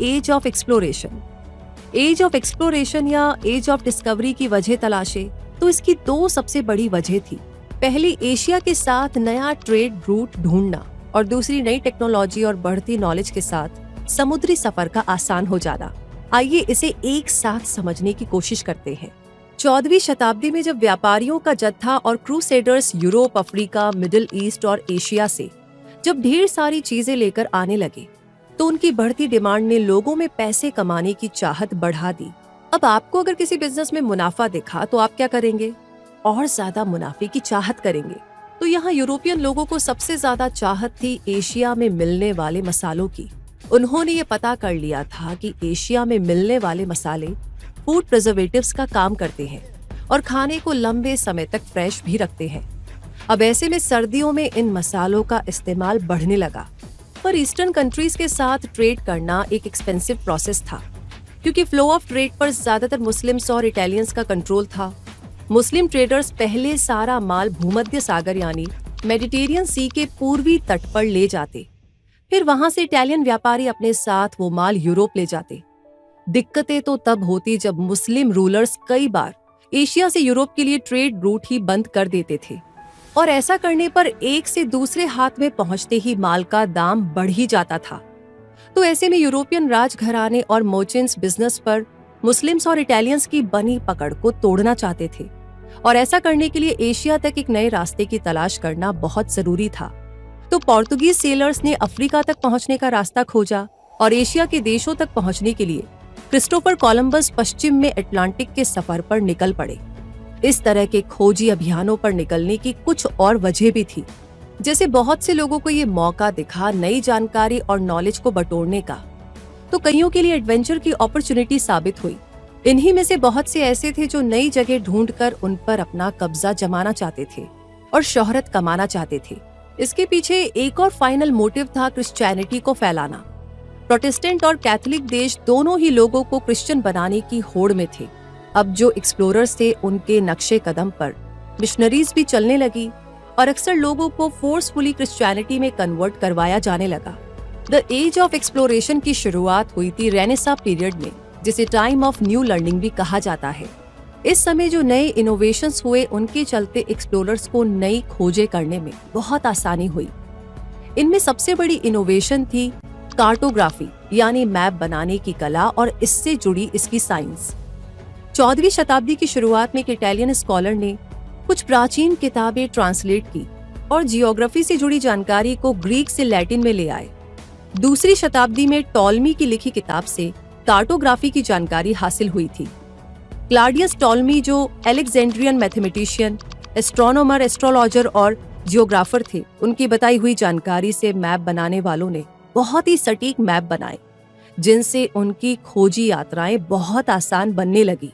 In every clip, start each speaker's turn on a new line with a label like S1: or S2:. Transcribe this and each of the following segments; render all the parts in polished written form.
S1: As of exploration. Age of exploration या age of discovery की वजह तलाशे तो इसकी दो सबसे बड़ी वजह थी। पहली, एशिया के साथ नया ट्रेड रूट ढूंढना, और दूसरी, नई टेक्नोलॉजी और बढ़ती नॉलेज के साथ समुद्री सफर का आसान हो जाना। आइए इसे एक साथ समझने की कोशिश करते हैं। 14वीं शताब्दी में जब व्यापारियों का जत्था और crusaders Europe, Africa, middle east और एशिया से जब ढेर सारी चीजें लेकर आने लगे तो उनकी बढ़ती डिमांड ने लोगों में पैसे कमाने की चाहत बढ़ा दी। अब आपको अगर किसी बिजनेस में मुनाफा दिखा तो आप क्या करेंगे? और ज्यादा मुनाफे की चाहत करेंगे। तो यहाँ यूरोपियन लोगों को सबसे ज्यादा चाहत थी एशिया में मिलने वाले मसालों की। उन्होंने ये पता कर लिया था कि एशिया में मिलने वाले मसाले फूड प्रिजर्वेटिव्स का काम करते हैं और खाने को लंबे समय तक फ्रेश भी रखते हैं। अब ऐसे में सर्दियों में इन मसालों का इस्तेमाल बढ़ने लगा। पर ईस्टर्न कंट्रीज के साथ ट्रेड करना एक एक्सपेंसिव प्रोसेस था, क्योंकि फ्लो ऑफ ट्रेड पर ज्यादातर मुस्लिम्स और इटालियंस का कंट्रोल था। मुस्लिम ट्रेडर्स पहले सारा माल भूमध्य सागर यानी मेडिटेरियन सी के पूर्वी तट पर ले जाते, फिर वहां से इटालियन व्यापारी अपने साथ वो माल यूरोप ले जाते। दिक्कतें तो तब होती जब मुस्लिम रूलर्स कई बार एशिया से यूरोप के लिए ट्रेड रूट ही बंद कर देते थे, और ऐसा करने पर एक से दूसरे हाथ में पहुंचते ही माल का दाम बढ़ ही जाता था। तो ऐसे में यूरोपियन राजघराने और मर्चेंट्स बिजनेस पर मुस्लिम्स और इटालियंस की बनी पकड़ को तोड़ना चाहते थे, और ऐसा करने के लिए एशिया तक एक नए रास्ते की तलाश करना बहुत जरूरी था। तो पोर्तुगीज सेलर्स ने अफ्रीका तक पहुंचने का रास्ता खोजा, और एशिया के देशों तक पहुंचने के लिए क्रिस्टोफर कोलंबस पश्चिम में अटलांटिक के सफर पर निकल पड़े। इस तरह के खोजी अभियानों पर निकलने की कुछ और वजह भी थी। जैसे बहुत से लोगों को ये मौका दिखा नई जानकारी और नॉलेज को बटोरने का, तो कईयों के लिए एडवेंचर की अपॉर्चुनिटी साबित हुई। इन्हीं में से बहुत से ऐसे थे जो नई जगह ढूंढकर उन पर अपना कब्जा जमाना चाहते थे और शोहरत कमाना चाहते थे। इसके पीछे एक और फाइनल मोटिव था क्रिश्चियनिटी को फैलाना। प्रोटेस्टेंट और कैथोलिक देश दोनों ही लोगों को क्रिश्चियन बनाने की होड़ में थे। अब जो एक्सप्लोरर्स थे उनके नक्शे कदम पर मिशनरीज भी चलने लगी, और अक्सर लोगों को फोर्सफुली क्रिश्चियनिटी में कन्वर्ट करवाया जाने लगा। द एज ऑफ एक्सप्लोरेशन की शुरुआत हुई थी रेनेसां पीरियड में, जिसे टाइम ऑफ न्यू लर्निंग भी कहा जाता है। इस समय जो नए इनोवेशंस हुए उनके चलते एक्सप्लोरर्स को नई खोजें करने में बहुत आसानी हुई। इनमें सबसे बड़ी इनोवेशन थी कार्टोग्राफी यानी मैप बनाने की कला, और इससे जुड़ी इसकी साइंस। 14वीं शताब्दी की शुरुआत में एक इटालियन स्कॉलर ने कुछ प्राचीन किताबें ट्रांसलेट की और जियोग्राफी से जुड़ी जानकारी को ग्रीक से लैटिन में ले आए। दूसरी शताब्दी में टॉलमी की लिखी किताब से कार्टोग्राफी की जानकारी हासिल हुई थी। क्लाडियस टॉलमी जो अलेक्जेंड्रियन मैथमेटिशियन, एस्ट्रोनॉमर, एस्ट्रोलॉजर और जियोग्राफर थे, उनकी बताई हुई जानकारी से मैप बनाने वालों ने बहुत ही सटीक मैप बनाए, जिनसे उनकी खोजी यात्राएं बहुत आसान बनने लगी।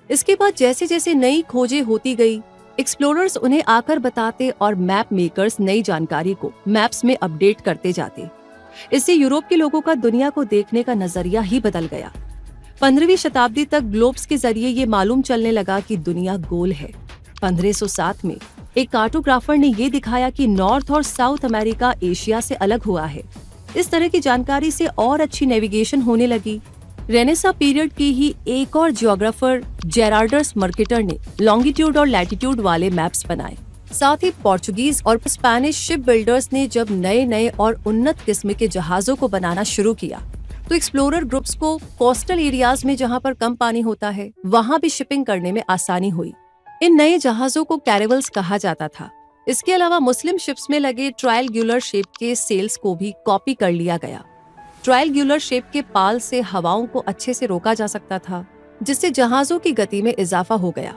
S1: इसके बाद जैसे जैसे नई खोजें होती गई, एक्सप्लोरर्स उन्हें आकर बताते और मैप मेकर्स नई जानकारी को मैप्स में अपडेट करते जाते। इससे यूरोप के लोगों का दुनिया को देखने का नजरिया ही बदल गया। 15वीं शताब्दी तक ग्लोब्स के जरिए ये मालूम चलने लगा कि दुनिया गोल है। 1507 में एक कार्टोग्राफर ने ये दिखाया कि नॉर्थ और साउथ अमेरिका एशिया से अलग हुआ है। इस तरह की जानकारी से और अच्छी नेविगेशन होने लगी। रेनेसां पीरियड की ही एक और जियोग्राफर जेरार्डस मर्केटर ने लॉन्गिट्यूड और लैटिट्यूड वाले मैप्स बनाए। साथ ही पोर्चुगीज और स्पेनिश शिप बिल्डर्स ने जब नए नए और उन्नत किस्म के जहाजों को बनाना शुरू किया, तो एक्सप्लोरर ग्रुप्स को कोस्टल एरियाज में जहां पर कम पानी होता है वहां भी शिपिंग करने में आसानी हुई। इन नए जहाजों को कैरेवल्स कहा जाता था। इसके अलावा मुस्लिम शिप्स में लगे ट्रायंगुलर शेप के सेल्स को भी कॉपी कर लिया गया। ट्रायंगुलर शेप के पाल से हवाओं को अच्छे से रोका जा सकता था, जिससे जहाजों की गति में इजाफा हो गया।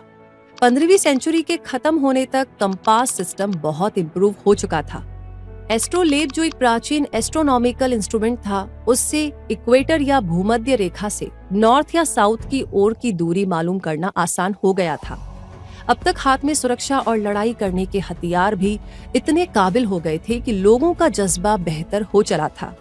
S1: 15वीं सेंचुरी के खत्म होने तक कंपास सिस्टम बहुत इम्प्रूव हो चुका था। एस्ट्रोलेब जो एक प्राचीन एस्ट्रोनॉमिकल इंस्ट्रूमेंट था, उससे इक्वेटर या भूमध्य रेखा से नॉर्थ या साउथ की ओर की दूरी मालूम करना आसान हो गया था। अब तक हाथ में सुरक्षा और लड़ाई करने के हथियार भी इतने काबिल हो गए थे कि लोगों का जज्बा बेहतर हो चला था।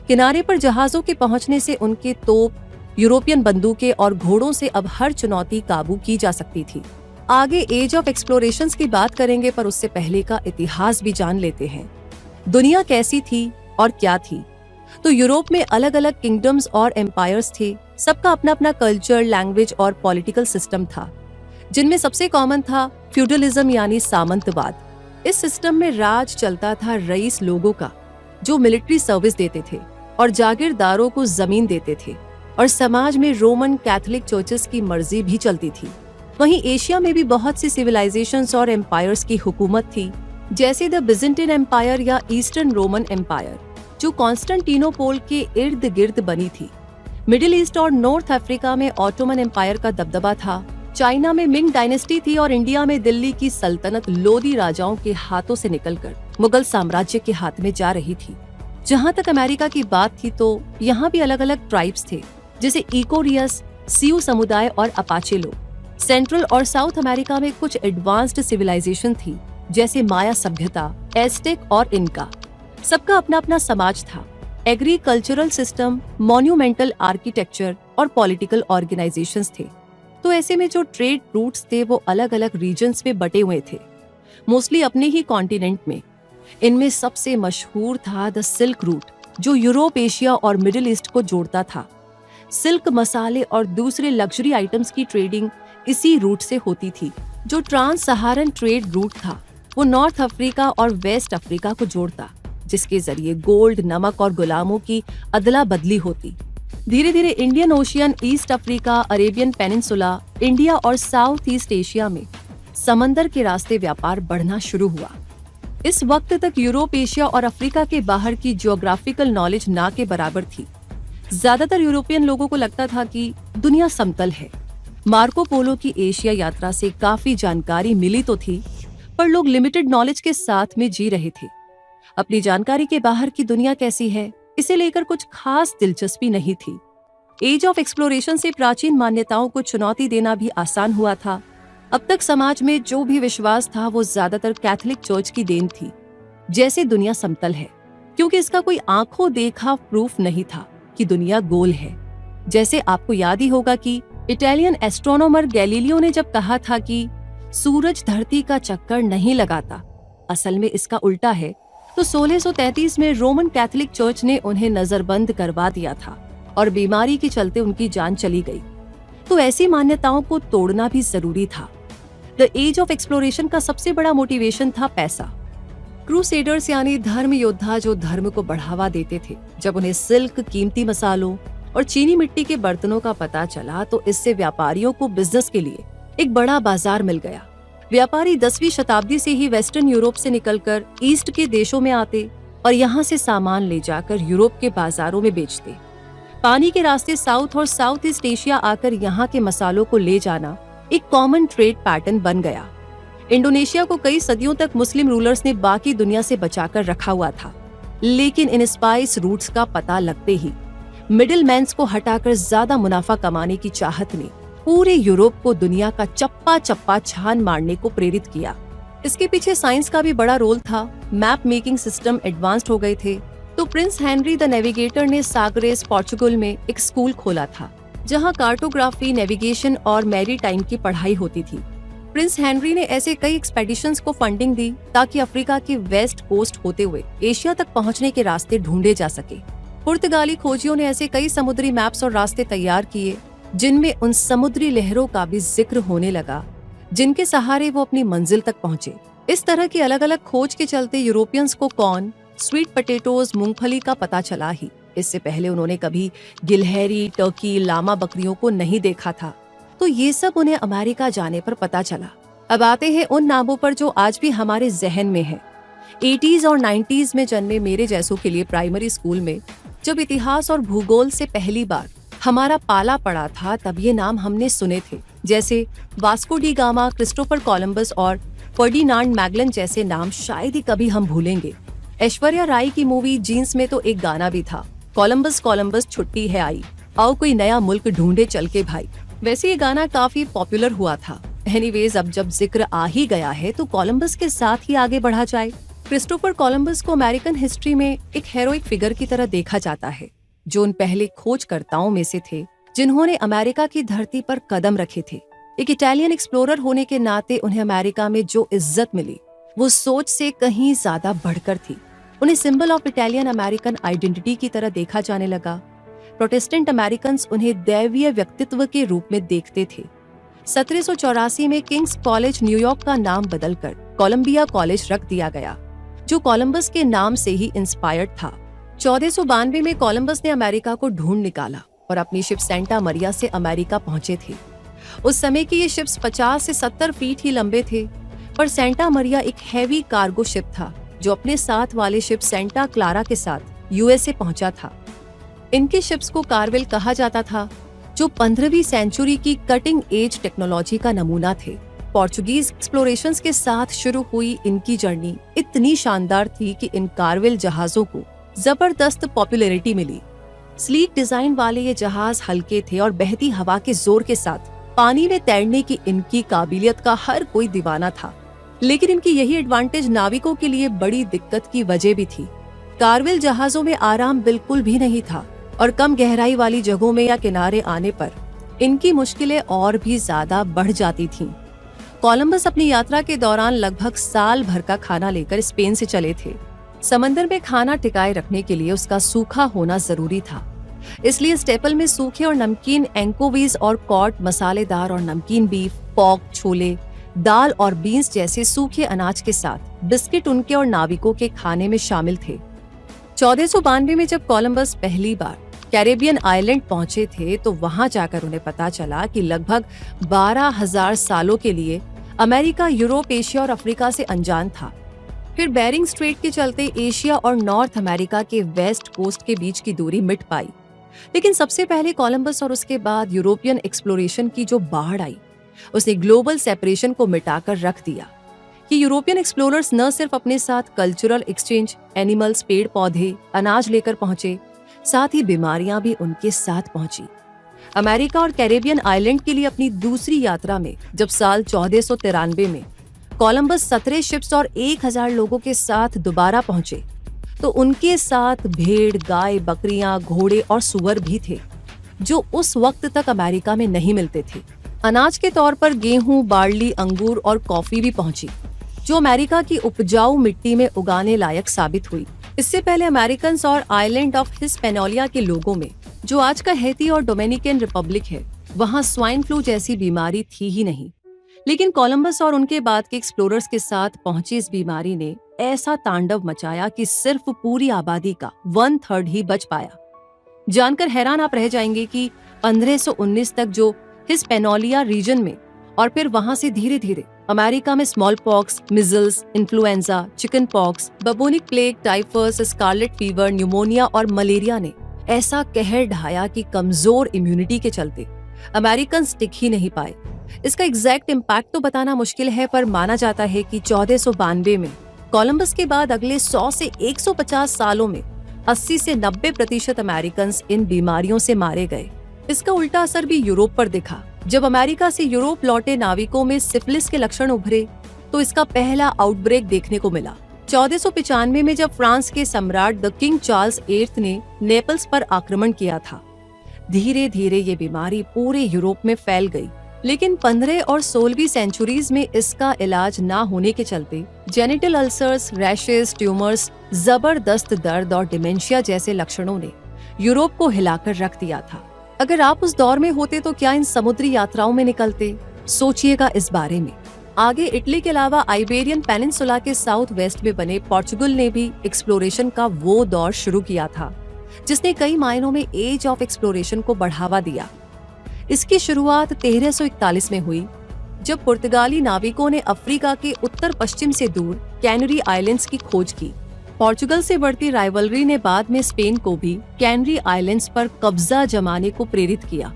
S1: किनारे पर जहाजों के पहुंचने से उनके तोप, यूरोपियन बंदूकें और घोड़ों से अब हर चुनौती काबू की जा सकती थी। आगे एज ऑफ एक्सप्लोरेशंस की बात करेंगे, पर उससे पहले का इतिहास भी जान लेते हैं। दुनिया कैसी थी और क्या थी? तो यूरोप में अलग अलग किंगडम्स और एम्पायर्स थे, सबका अपना अपना कल्चर, लैंग्वेज और पॉलिटिकल सिस्टम था, जिनमें सबसे कॉमन था फ्यूडलिज्म यानी सामंतवाद। इस सिस्टम में राज चलता था रईस लोगों का, जो मिलिट्री सर्विस देते थे और जागीरदारों को जमीन देते थे, और समाज में रोमन कैथोलिक चर्चेस की मर्जी भी चलती थी। वहीं एशिया में भी बहुत सी सिविलाइजेशंस और एम्पायर्स की हुकूमत थी, जैसे द बिजेंटिन एम्पायर या ईस्टर्न रोमन एम्पायर, जो कॉन्स्टेंटिनोपोल के इर्द गिर्द बनी थी। मिडिल ईस्ट और नॉर्थ अफ्रीका में ऑटोमन एम्पायर का दबदबा था, चाइना में मिंग डायनेस्टी थी और इंडिया में दिल्ली की सल्तनत लोदी राजाओं के हाथों से निकलकर मुगल साम्राज्य के हाथ में जा रही थी। जहाँ तक अमेरिका की बात थी तो यहाँ भी अलग अलग ट्राइब्स थे, जैसे इकोरियस, सियू समुदाय और अपाचे लोग। सेंट्रल और साउथ अमेरिका में कुछ एडवांस्ड सिविलाइजेशन थी, जैसे माया सभ्यता, एस्टेक और इनका। सबका अपना अपना समाज था, एग्रीकल्चरल सिस्टम, मॉन्यूमेंटल आर्किटेक्चर और पॉलिटिकल ऑर्गेनाइजेशंस थे। तो ऐसे में जो ट्रेड रूट्स थे वो अलग अलग रीजन्स में बटे हुए थे, मोस्टली अपने ही कॉन्टिनेंट में। इनमें सबसे मशहूर था द सिल्क रूट, जो यूरोप, एशिया और मिडिल ईस्ट को जोड़ता था। सिल्क, मसाले और दूसरे लग्जरी आइटम्स की ट्रेडिंग इसी रूट से होती थी। जो ट्रांस सहारन ट्रेड रूट था वो नॉर्थ अफ्रीका और वेस्ट अफ्रीका को जोड़ता, जिसके जरिए गोल्ड, नमक और गुलामों की अदला बदली होती। धीरे धीरे Indian ocean, east Africa, Arabian peninsula, India और साउथ ईस्ट एशिया में समंदर के रास्ते व्यापार बढ़ना शुरू हुआ। इस वक्त तक यूरोप, एशिया और अफ्रीका के बाहर की जियोग्राफिकल नॉलेज ना के बराबर थी। ज्यादातर यूरोपियन लोगों को लगता था कि दुनिया समतल है। मार्को पोलो की एशिया यात्रा से काफी जानकारी मिली तो थी, पर लोग लिमिटेड नॉलेज के साथ में जी रहे थे। अपनी जानकारी के बाहर की दुनिया कैसी है, इसे लेकर कुछ खास दिलचस्पी नहीं थी। एज ऑफ एक्सप्लोरेशन से प्राचीन मान्यताओं को चुनौती देना भी आसान हुआ था। अब तक समाज में जो भी विश्वास था वो ज्यादातर कैथोलिक चर्च की देन थी, जैसे दुनिया समतल है, क्योंकि इसका कोई आंखों देखा प्रूफ नहीं था कि दुनिया गोल है। जैसे आपको याद ही होगा कि इटालियन एस्ट्रोनॉमर गैलीलियो ने जब कहा था कि सूरज धरती का चक्कर नहीं लगाता, असल में इसका उल्टा है, तो 1633 में रोमन कैथोलिक चर्च ने उन्हें नजरबंद करवा दिया था और बीमारी के चलते उनकी जान चली गई। तो ऐसी मान्यताओं को तोड़ना भी जरूरी था। द एज ऑफ एक्सप्लोरेशन का सबसे बड़ा मोटिवेशन था पैसा। क्रूसेडर्स यानी धर्म योद्धा जो धर्म को बढ़ावा देते थे, जब उन्हें सिल्क, कीमती मसालों और चीनी मिट्टी के बर्तनों का पता चला तो इससे व्यापारियों को बिजनेस के लिए एक बड़ा बाजार मिल गया। व्यापारी 10वीं शताब्दी से ही वेस्टर्न यूरोप से निकलकर ईस्ट के देशों में आते और यहाँ से सामान ले जाकर यूरोप के बाजारों में बेचते। पानी के रास्ते साउथ और साउथ ईस्ट एशिया आकर यहाँ के मसालों को ले जाना एक कॉमन ट्रेड पैटर्न बन गया। इंडोनेशिया को कई सदियों तक मुस्लिम रूलर्स ने बाकी दुनिया से बचाकर रखा हुआ था, लेकिन इन स्पाइस रूट्स का पता लगते ही मिडिल मैन्स को हटाकर ज्यादा मुनाफा कमाने की चाहत ने पूरे यूरोप को दुनिया का चप्पा चप्पा छान मारने को प्रेरित किया। इसके पीछे साइंस का भी बड़ा रोल था। मैप मेकिंग सिस्टम एडवांस्ड हो गए थे, तो प्रिंस हेनरी द नेविगेटर ने सागरेस, पोर्चुगल में एक स्कूल खोला था, जहां कार्टोग्राफी, नेविगेशन और मैरीटाइम की पढ़ाई होती थी। प्रिंस हेनरी ने ऐसे कई एक्सपेडिशंस को फंडिंग दी ताकि अफ्रीका के वेस्ट कोस्ट होते हुए एशिया तक पहुंचने के रास्ते ढूंढे जा सके। पुर्तगाली खोजियों ने ऐसे कई समुद्री मैप्स और रास्ते तैयार किए जिनमें उन समुद्री लहरों का भी जिक्र होने लगा, जिनके सहारे वो अपनी मंजिल तक पहुंचे। इस तरह की अलग अलग खोज के चलते यूरोपियंस को कॉर्न, स्वीट पोटैटोज, मूंगफली का पता चला ही। इससे पहले उन्होंने कभी गिलहरी, टर्की, लामा बकरियों को नहीं देखा था, तो ये सब उन्हें अमेरिका जाने पर पता चला। अब आते हैं उन नामों पर जो आज भी हमारे जहन में है। 80s और 90s में जन्मे मेरे जैसों के लिए प्राइमरी स्कूल में जब इतिहास और भूगोल से पहली बार हमारा पाला पड़ा था, तब ये नाम हमने सुने थे, जैसे Vasco D gamma, Christopher Columbus और फर्डिनांड मैगलन जैसे नाम शायद ही कभी हम भूलेंगे। ऐश्वर्या राय की मूवी जीन्स में तो एक गाना भी था, कोलंबस कोलंबस छुट्टी है आई, आओ कोई नया मुल्क ढूंढे चल के भाई। वैसे ये गाना काफी पॉपुलर हुआ था। एनीवेज, अब जब जिक्र आ ही गया है तो कोलंबस के साथ ही आगे बढ़ा जाए। क्रिस्टोफर कोलंबस को अमेरिकन हिस्ट्री में एक हेरोइक फिगर की तरह देखा जाता है, जो उन पहले खोजकर्ताओं में से थे जिन्होंने अमेरिका की धरती पर कदम रखे थे। एक इटालियन एक्सप्लोरर होने के नाते उन्हें अमेरिका में जो इज्जत मिली वो सोच से कहीं ज्यादा बढ़कर थी। उन्हें symbol of Italian American identity की तरह देखा जाने लगा। प्रोटेस्टेंट अमेरिकन उन्हें दैवीय व्यक्तित्व के रूप में देखते थे। 1784 में किंग्स कॉलेज न्यूयॉर्क का नाम बदलकर कोलंबिया कॉलेज रख दिया गया, जो कोलंबस के नाम से ही इंस्पायर्ड था। 1492 में कोलंबस ने अमेरिका को ढूंढ निकाला और अपनी शिप सेंटा मरिया से अमेरिका पहुंचे थे। उस समय के ये शिप्स 50 से 70 फीट ही लंबे थे, पर सेंटा मरिया एक हैवी कार्गो शिप था जो अपने साथ वाले शिप सेंटा क्लारा के साथ यूएसए पहुंचा था। इनके शिप्स को कार्वेल कहा जाता था, जो 15वीं सेंचुरी की कटिंग एज टेक्नोलॉजी का नमूना थे। पोर्चुगीज एक्सप्लोरेशंस के साथ शुरू हुई इनकी जर्नी इतनी शानदार थी कि इन कार्वेल जहाजों को जबरदस्त पॉपुलैरिटी मिली। स्लीक डिजाइन वाले ये जहाज हल्के थे और बहती हवा के जोर के साथ पानी में तैरने की इनकी काबिलियत का हर कोई दीवाना था। लेकिन इनकी यही एडवांटेज नाविकों के लिए बड़ी दिक्कत की वजह भी थी। कार्वेल जहाजों में आराम बिल्कुल भी नहीं था और कम गहराई वाली जगहों में या किनारे आने पर इनकी मुश्किलें और भी ज्यादा बढ़ जाती थीं। कोलंबस अपनी यात्रा के दौरान लगभग साल भर का खाना लेकर स्पेन से चले थे। समंदर में खाना टिकाए रखने के लिए उसका सूखा होना जरूरी था, इसलिए स्टेपल में सूखे और नमकीन एंकोवीज और कॉड, मसालेदार और नमकीन बीफ, पोर्क, छोले, दाल और बीन्स जैसे सूखे अनाज के साथ बिस्किट उनके और नाविकों के खाने में शामिल थे। 1492 में जब कोलंबस पहली बार कैरेबियन आइलैंड पहुंचे थे तो वहां जाकर उन्हें पता चला कि लगभग 12,000 सालों के लिए अमेरिका यूरोप, एशिया और अफ्रीका से अनजान था। फिर बेरिंग स्ट्रेट के चलते एशिया और नॉर्थ अमेरिका के वेस्ट कोस्ट के बीच की दूरी मिट पाई। लेकिन सबसे पहले कोलंबस और उसके बाद यूरोपियन एक्सप्लोरेशन की जो बाढ़ आई, उसने ग्लोबल सेपरेशन को मिटाकर रख दिया कि यूरोपियन एक्सप्लोरर्स न सिर्फ अपने साथ कल्चरल एक्सचेंज, एनिमल्स, पेड़ पौधे, अनाज लेकर पहुंचे, साथ ही बीमारियां भी उनके साथ पहुंची। अमेरिका और कैरेबियन आइलैंड के लिए अपनी दूसरी यात्रा में जब साल 1493 में कोलंबस 17 शिप्स और 1000 लोगों के साथ दोबारा पहुंचे तो उनके साथ भेड़, गाय, बकरियां, घोड़े और सुअर भी थे, जो उस वक्त तक अमेरिका में नहीं मिलते थे। अनाज के तौर पर गेहूं, बार्ली, अंगूर और कॉफी भी पहुंची, जो अमेरिका की उपजाऊ मिट्टी में उगाने लायक साबित हुई। इससे पहले अमेरिकन और आइलैंड ऑफ हिस्पैनियोला के लोगों में, जो आज का हैती और डोमिनिकन रिपब्लिक है, वहां स्वाइन फ्लू जैसी बीमारी थी ही नहीं। लेकिन कोलंबस और उनके बाद के एक्सप्लोरर्स के साथ पहुंची इस बीमारी ने ऐसा तांडव मचाया कि सिर्फ पूरी आबादी का 1/3 ही बच पाया। जानकर हैरान आप रह जाएंगे कि 1519 तक जो हिस्पैनियोला रीजन में और फिर वहां से धीरे धीरे अमेरिका में small pox, measles, influenza, chicken pox, bubonic plague, typhus, scarlet fever, pneumonia और मलेरिया ने ऐसा कहर ढाया कि कमजोर इम्यूनिटी के चलते अमेरिकन टिक ही नहीं पाए। इसका एग्जैक्ट इम्पैक्ट तो बताना मुश्किल है, पर माना जाता है कि 1492 में कोलंबस के बाद अगले 100 से 150 सालों में 80 से 90% अमेरिकन इन बीमारियों से मारे गए। इसका उल्टा असर भी यूरोप पर दिखा। जब अमेरिका से यूरोप लौटे नाविकों में सिफिलिस के लक्षण उभरे तो इसका पहला आउटब्रेक देखने को मिला। 1495 में जब फ्रांस के सम्राट द किंग चार्ल्स 8 ने नेपल्स पर आक्रमण किया था, धीरे धीरे ये बीमारी पूरे यूरोप में फैल गई। लेकिन 15 और 16वीं सेंचुरीज में इसका इलाज ना होने के चलते जेनिटल अल्सर्स, रैशेस, ट्यूमर्स, जबरदस्त दर्द और डिमेंशिया जैसे लक्षणों ने यूरोप को हिलाकर रख दिया था। अगर आप उस दौर में होते तो क्या इन समुद्री यात्राओं में निकलते? सोचिएगा इस बारे में। आगे इटली के अलावा आइबेरियन पेनिनसुला के साउथ वेस्ट में बने पोर्चुगल ने भी एक्सप्लोरेशन का वो दौर शुरू किया था जिसने कई मायनों में एज ऑफ एक्सप्लोरेशन को बढ़ावा दिया। इसकी शुरुआत 1341 में हुई जब पुर्तगाली नाविकों ने अफ्रीका के उत्तर पश्चिम से दूर कैनरी आइलैंड्स की खोज की। पोर्चुगल से बढ़ती राइवलरी ने बाद में स्पेन को भी कैनरी आइलैंड्स पर कब्जा जमाने को प्रेरित किया,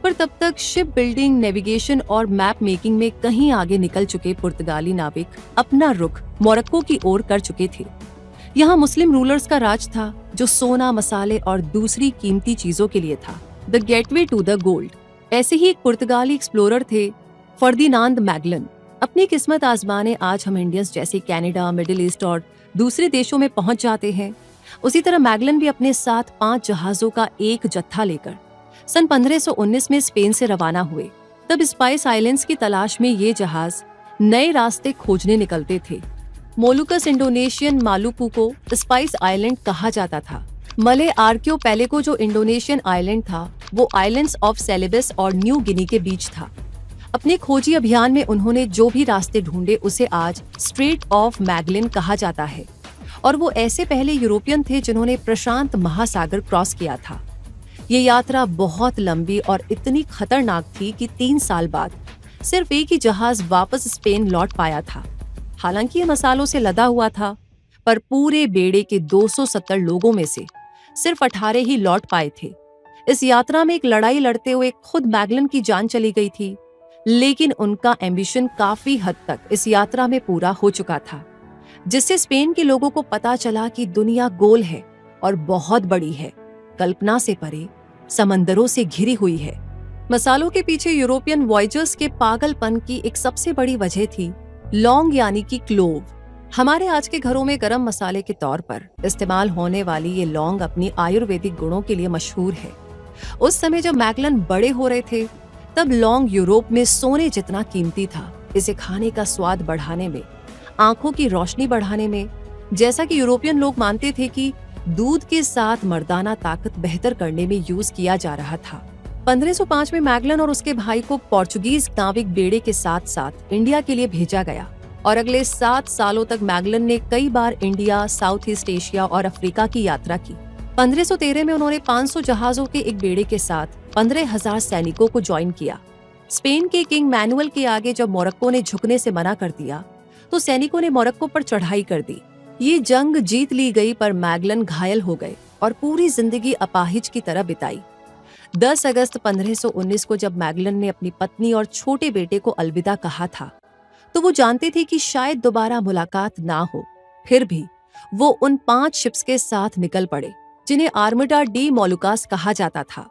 S1: पर तब तक शिप बिल्डिंग, नेविगेशन और मैप मेकिंग में कहीं आगे निकल चुके पुर्तगाली नाविक अपना रुख मोरक्को की ओर कर चुके थे। यहाँ मुस्लिम रूलर्स का राज था जो सोना, मसाले और दूसरी कीमती चीजों के लिए था। The gateway to the gold. ऐसे ही एक पुर्तगाली एक्सप्लोरर थे फर्दिनांद मैगलन। अपनी किस्मत आजमाने आज हम इंडियंस जैसे कनाडा, मिडिल ईस्ट और दूसरे देशों में पहुंच जाते हैं, उसी तरह मैगलन भी अपने साथ 5 जहाजों का एक जत्था लेकर सन 1519 में स्पेन से रवाना हुए। तब स्पाइस आइलैंड्स की तलाश में ये जहाज नए रास्ते खोजने निकलते थे। मोलुकस इंडोनेशियन मालुकू को स्पाइस आइलैंड कहा जाता था। मले आर्कियोपेलेगो जो इंडोनेशियन आइलैंड था, वो आइलैंड्स ऑफ सेलेबस और न्यू गिनी के बीच था। अपने खोजी अभियान में उन्होंने जो भी रास्ते ढूंढे उसे आज स्ट्रेट ऑफ मैगलिन कहा जाता है, और वो ऐसे पहले यूरोपियन थे जिन्होंने प्रशांत महासागर क्रॉस किया था। ये यात्रा बहुत लंबी और इतनी खतरनाक थी कि 3 साल बाद सिर्फ एक ही जहाज वापस स्पेन लौट पाया था। हालांकि ये मसालों से लदा हुआ था, पर पूरे बेड़े के 270 लोगों में से सिर्फ 18 ही लौट पाए थे। इस यात्रा में एक लड़ाई लड़ते हुए खुद मैगलन की जान चली गई थी, लेकिन उनका एम्बिशन काफी हद तक इस यात्रा में पूरा हो चुका था, जिससे स्पेन के लोगों को पता चला कि दुनिया गोल है और बहुत बड़ी है, कल्पना से परे, समंदरों से घिरी हुई है। मसालों के पीछे यूरोपियन वॉयजर्स के पागलपन की एक सबसे बड़ी वजह थी लौंग यानी कि क्लोव। हमारे आज के घरों में गरम मसाले के तौर पर इस्तेमाल होने वाली ये लौंग अपनी आयुर्वेदिक गुणों के लिए मशहूर है। उस समय जब मैगलन बड़े हो रहे थे, तब लौंग यूरोप में सोने जितना कीमती था। इसे खाने का स्वाद बढ़ाने में, आंखों की रोशनी बढ़ाने में, जैसा कि यूरोपियन लोग मानते थे कि दूध के साथ मर्दाना ताकत बेहतर करने में यूज किया जा रहा था। 1505 में मैगलन और उसके भाई को पोर्चुगीज नाविक बेड़े के साथ साथ इंडिया के लिए भेजा गया, और अगले 7 सालों तक मैगलन ने कई बार इंडिया, साउथ ईस्ट एशिया और अफ्रीका की यात्रा की। 1513 में उन्होंने 500 जहाजों के एक बेड़े के साथ 15,000 सैनिकों को ज्वाइन किया। स्पेन के किंग मैनुअल के आगे जब मोरक्को ने झुकने से मना कर दिया, तो सैनिकों ने मोरक्को पर चढ़ाई कर दी। ये जंग जीत ली गई, पर मैगलन घायल हो गए और पूरी जिंदगी अपाहिज की तरह बिताई। 10 अगस्त 1519 को जब मैगलन ने अपनी पत्नी और छोटे बेटे को अलविदा कहा था, तो वो जानते थे कि शायद दोबारा मुलाकात ना हो। फिर भी वो उन 5 शिप्स के साथ निकल पड़े, जिन्हें आर्मडा डी मोलुकास कहा जाता था।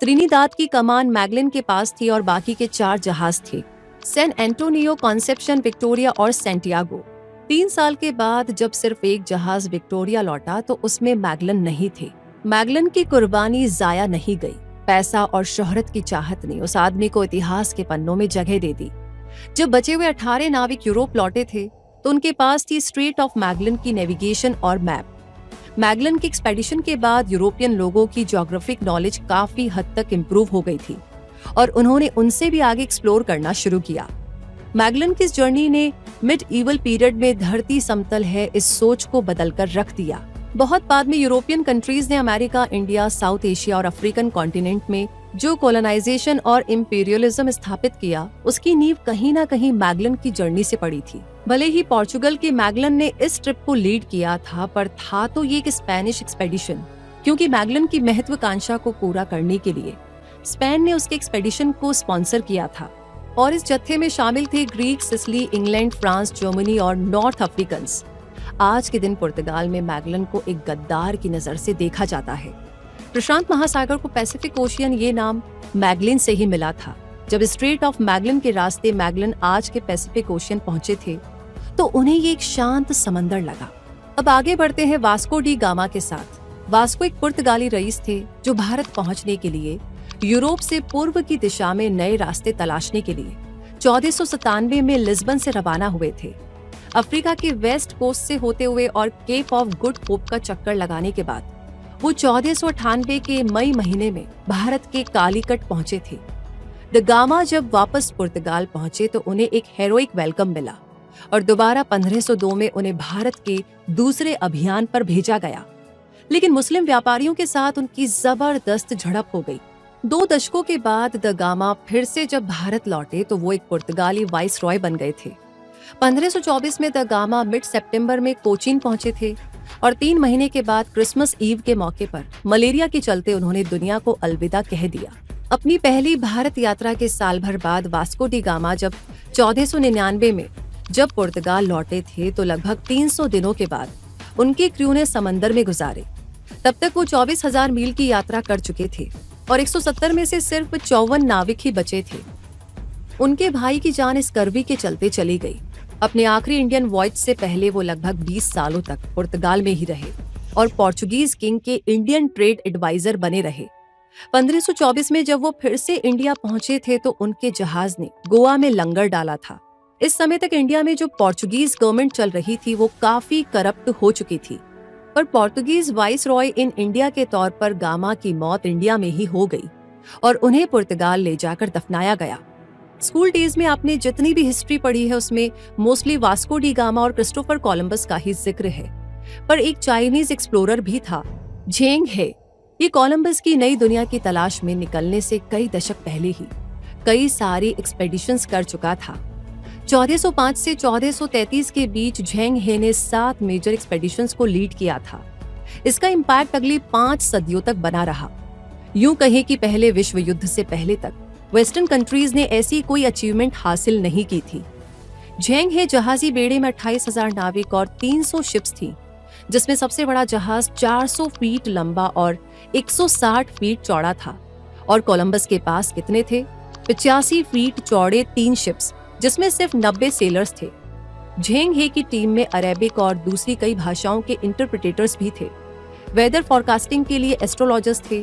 S1: त्रिनिदाद की कमान मैगलन के पास थी और बाकी के 4 जहाज थे, सैन एंटोनियो, कॉन्सेप्शन, विक्टोरिया और सेंटियागो। 3 साल के बाद जब सिर्फ एक जहाज विक्टोरिया लौटा, तो उसमें मैगलन नहीं थे। मैगलन की कुर्बानी जाया नहीं गई। पैसा और शोहरत की चाहत ने उस आदमी को इतिहास के पन्नों में जगह दे दी। जब बचे हुए 18 नाविक यूरोप लौटे थे, तो उनके पास थी स्ट्रेट ऑफ मैगलन की नेविगेशन और मैप। मैगलन की एक्सपेडिशन के बाद यूरोपियन लोगों की ज्योग्राफिक नॉलेज काफी हद तक इम्प्रूव हो गई थी, और उन्होंने उनसे भी आगे एक्सप्लोर करना शुरू किया। मैगलन की इस जर्नी ने मिड ईवल पीरियड में धरती समतल है इस सोच को बदलकर रख दिया। बहुत बाद में यूरोपियन कंट्रीज ने अमेरिका, इंडिया, साउथ एशिया और अफ्रीकन कॉन्टिनेंट में जो कोलोनाइजेशन और इम्पीरियलिज्म स्थापित किया, उसकी नींव कहीं ना कहीं मैगलन की जर्नी से पड़ी थी। भले ही पोर्चुगल के मैगलन ने इस ट्रिप को लीड किया था, पर था तो ये एक स्पेनिश एक्सपेडिशन, क्योंकि मैगलन की महत्वाकांक्षा को पूरा करने के लिए स्पेन ने उसके एक्सपेडिशन को स्पॉन्सर किया था, और इस जत्थे में शामिल थे Greek, Sicily, England, France, Germany और नॉर्थ अफ्रीकन्स। आज के दिन पुर्तगाल में मैगलन को एक गद्दार की नजर से देखा जाता है। प्रशांत महासागर को पैसिफिक ओशियन ये नाम मैगलिन से ही मिला था। जब स्ट्रेट ऑफ मैगलन के रास्ते मैगलन आज के पैसिफिक ओशियन पहुंचे थे, तो उन्हें ये एक शांत समंदर लगा। अब आगे बढ़ते हैं वास्को डी गामा के साथ। वास्को एक पुर्तगाली रईस थे जो भारत पहुंचने के लिए यूरोप से पूर्व की दिशा में नए रास्ते तलाशने के लिए 1497 में लिस्बन से रवाना हुए थे। अफ्रीका के वेस्ट कोस्ट से होते हुए और केप ऑफ गुड होप का चक्कर लगाने के बाद वो 1498 के मई महीने में भारत के कालीकट पहुंचे थे। द गामा जब वापस पुर्तगाल पहुंचे तो उन्हें एक हेरोइक वेलकम मिला, और दोबारा 1502 में उन्हें भारत के दूसरे अभियान पर भेजा गया। लेकिन मुस्लिम व्यापारियों के साथ उनकी जबरदस्त झड़प हो गई। 2 दशकों के बाद द गामा फिर से जब भारत लौटे तो वो एक पुर्तगाली वाइस रॉय बन गए थे। 1524 में द गामा मिड सितंबर में कोचीन पहुंचे थे, और 3 महीने के बाद क्रिसमस ईव के मौके पर मलेरिया के चलते उन्होंने दुनिया को अलविदा कह दिया। अपनी पहली भारत यात्रा के साल भर बाद वास्को डी गामा जब 1499 में जब पुर्तगाल लौटे थे, तो लगभग 300 दिनों के बाद उनके क्रू ने समंदर में गुजारे। तब तक वो 24,000 मील की यात्रा कर चुके थे, और 170 में से सिर्फ 54 नाविक ही बचे थे। उनके भाई की जान इस कर्वी के चलते चली गई। अपने आखिरी इंडियन वॉयज से पहले वो लगभग 20 सालों तक पुर्तगाल में ही रहे और पोर्चुगीज किंग के इंडियन ट्रेड एडवाइजर बने रहे। 1524 में जब वो फिर से इंडिया पहुंचे थे तो उनके जहाज ने गोवा में लंगर डाला था। इस समय तक इंडिया में जो पोर्चुगीज गवर्नमेंट चल रही थी वो काफी करप्ट हो चुकी थी, पर Portuguese vice Roy in India के तौर पर गामा की मौत इंडिया में ही हो गई और उन्हें पुर्तगाल ले जाकर दफनाया गया। स्कूल डेज में आपने जितनी भी हिस्ट्री पढ़ी है उसमें मोस्टली वास्को डी गामा और क्रिस्टोफर कोलंबस का ही जिक्र है, पर एक चाइनीज एक्सप्लोरर भी था, झेंग हे। ये कोलंबस की नई दुनिया की तलाश में निकलने से कई दशक पहले ही कई सारी एक्सपेडिशंस कर चुका था। 1405 से 1433 के बीच झेंग हे ने 7 मेजर एक्सपेडिशंस को लीड किया था। इसका इम्पैक्ट अगली 5 सदियों तक बना रहा। यूं कहें कि पहले विश्व युद्ध से पहले तक वेस्टर्न कंट्रीज ने ऐसी कोई अचीवमेंट हासिल नहीं की थी। झेंग हे जहाजी बेड़े में 28,000 नाविक और 300 शिप्स थी, जिसमें सबसे बड़ा जहाज 400 फीट लंबा और 160 फीट चौड़ा था। और कोलंबस के पास कितने थे? 85 फीट चौड़े 3 शिप्स, जिसमें सिर्फ 90 सेलर्स थे। झेंग हे की टीम में अरेबिक और दूसरी कई भाषाओं के इंटरप्रिटेटर्स भी थे। वेदर फॉरकास्टिंग के लिए एस्ट्रोलॉजर्स थे,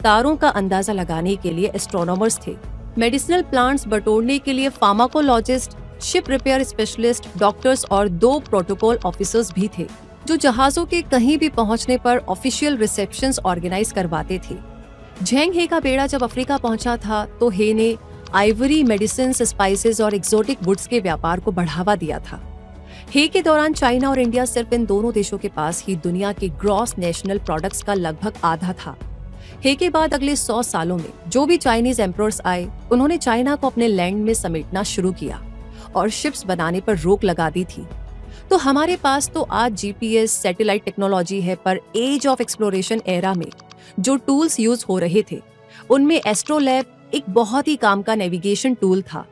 S1: तारों का अंदाजा लगाने के लिए एस्ट्रोनॉमर्स थे, मेडिसिनल प्लांट्स बटोरने के लिए pharmacologist, ship repair specialist, doctors और 2 प्रोटोकॉल ऑफिसर्स भी थे, जो जहाजों के कहीं भी पहुंचने पर ऑफिशियल रिसेप्शंस ऑर्गेनाइज करवाते थे। झेंग हे का बेड़ा जब अफ्रीका पहुंचा था तो हे ने आइवरी, मेडिसिन, स्पाइसेस और एक्सोटिक वुड्स के व्यापार को बढ़ावा दिया था। हे के दौरान चाइना और इंडिया सिर्फ इन दोनों देशों के पास ही दुनिया के ग्रॉस नेशनल प्रोडक्ट्स का लगभग आधा था। हे के बाद अगले 100 सालों में जो भी चाइनीज एम्परर्स आए, उन्होंने चाइना को अपने लैंड में समेटना शुरू किया और शिप्स बनाने पर रोक लगा दी थी। तो हमारे पास तो आज जीपीएस, सैटेलाइट टेक्नोलॉजी है, पर एज ऑफ एक्सप्लोरेशन एरा में जो टूल्स यूज हो रहे थे उनमें एस्ट्रोलैब एक बहुत ही काम का नेविगेशन टूल था।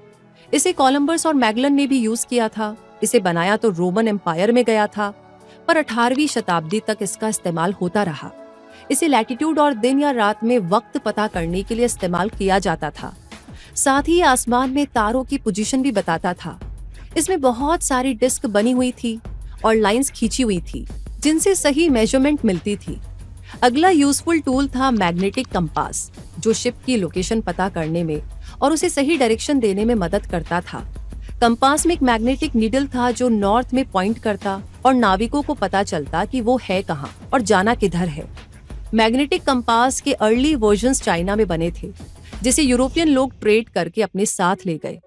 S1: इसे कोलंबस और मैगलन ने भी यूज किया था। इसे बनाया तो रोमन एम्पायर में गया था, पर 18वीं शताब्दी तक इसका इस्तेमाल होता रहा। इसे लैटिट्यूड और दिन या रात में वक्त पता करने के लिए इस्तेमाल किया जाता था। साथ ही आसमान में तारों की पोजीशन भी बताता था। इसमें बहुत सारी डिस्क बनी हुई थी और लाइंस खींची हुई थी, जिनसे सही मेजरमेंट मिलती थी। अगला यूजफुल टूल था मैग्नेटिक कंपास, जो शिप की लोकेशन पता करने में और उसे सही डायरेक्शन देने में मदद करता था। कंपास में एक मैग्नेटिक नीडल था जो नॉर्थ में पॉइंट करता और नाविकों को पता चलता कि वो है कहाँ और जाना किधर है। मैग्नेटिक कंपास के अर्ली वर्जन्स चाइना में बने थे, जिसे यूरोपियन लोग ट्रेड करके अपने साथ ले गए।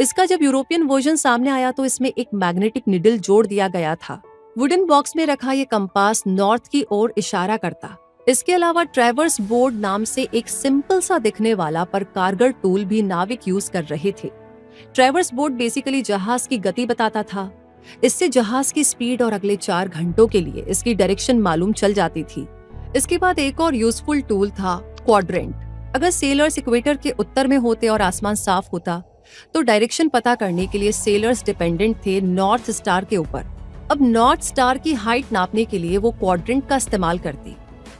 S1: इसका जब यूरोपियन वर्जन सामने आया तो इसमें एक मैग्नेटिक निडल जोड़ दिया गया था। वुडन बॉक्स में रखा ये कंपास नॉर्थ की ओर इशारा करता। इसके अलावा ट्रैवर्स बोर्ड नाम से एक सिंपल सा दिखने वाला पर कारगर टूल भी नाविक यूज कर रहे थे। ट्रैवर्स बोर्ड बेसिकली जहाज की गति बताता था। इससे जहाज की स्पीड और अगले 4 घंटों के लिए इसकी डायरेक्शन मालूम चल जाती थी। इसके बाद एक और यूजफुल टूल था क्वाड्रेंट। अगर सेलर्स इक्वेटर के उत्तर में होते और आसमान साफ होता तो डायरेक्शन पता करने के लिए सेलर्स डिपेंडेंट थे नॉर्थ स्टार के ऊपर। अब नॉर्थ स्टार की हाइट नापने के लिए वो क्वाड्रेंट का इस्तेमाल करती।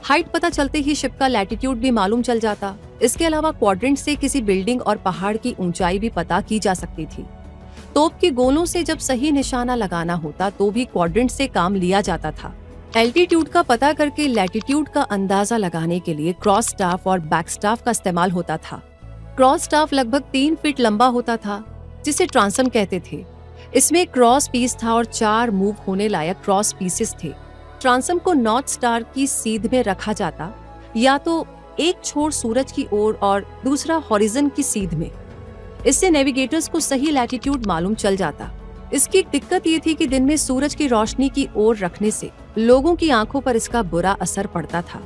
S1: हाइट पता चलते ही शिप का लैटिट्यूड भी मालूम चल जाता। इसके अलावा क्वाड्रेंट से किसी बिल्डिंग और पहाड़ की ऊंचाई भी पता की जा सकती थी। तोप की गोलों से जब सही निशाना लगाना होता तो भी क्वाड्रेंट से काम लिया जाता था। एल्टीट्यूड का पता करके लैटिट्यूड का अंदाजा लगाने के लिए क्रॉस स्टाफ और बैक स्टाफ का इस्तेमाल होता था। क्रॉस स्टाफ लगभग 3 फीट लंबा होता था, जिसे ट्रांसम कहते थे। इसमें क्रॉस पीस था और 4 मूव होने लायक क्रॉस पीसेस थे। ट्रांसम को नॉर्थ स्टार की सीध में रखा जाता, या तो एक छोर सूरज की ओर और दूसरा हॉरिजन की सीध में। इससे नेविगेटर्स को सही लैटिट्यूड मालूम चल जाता। इसकी एक दिक्कत ये थी कि दिन में सूरज की रोशनी की ओर रखने से लोगों की आंखों पर इसका बुरा असर पड़ता था।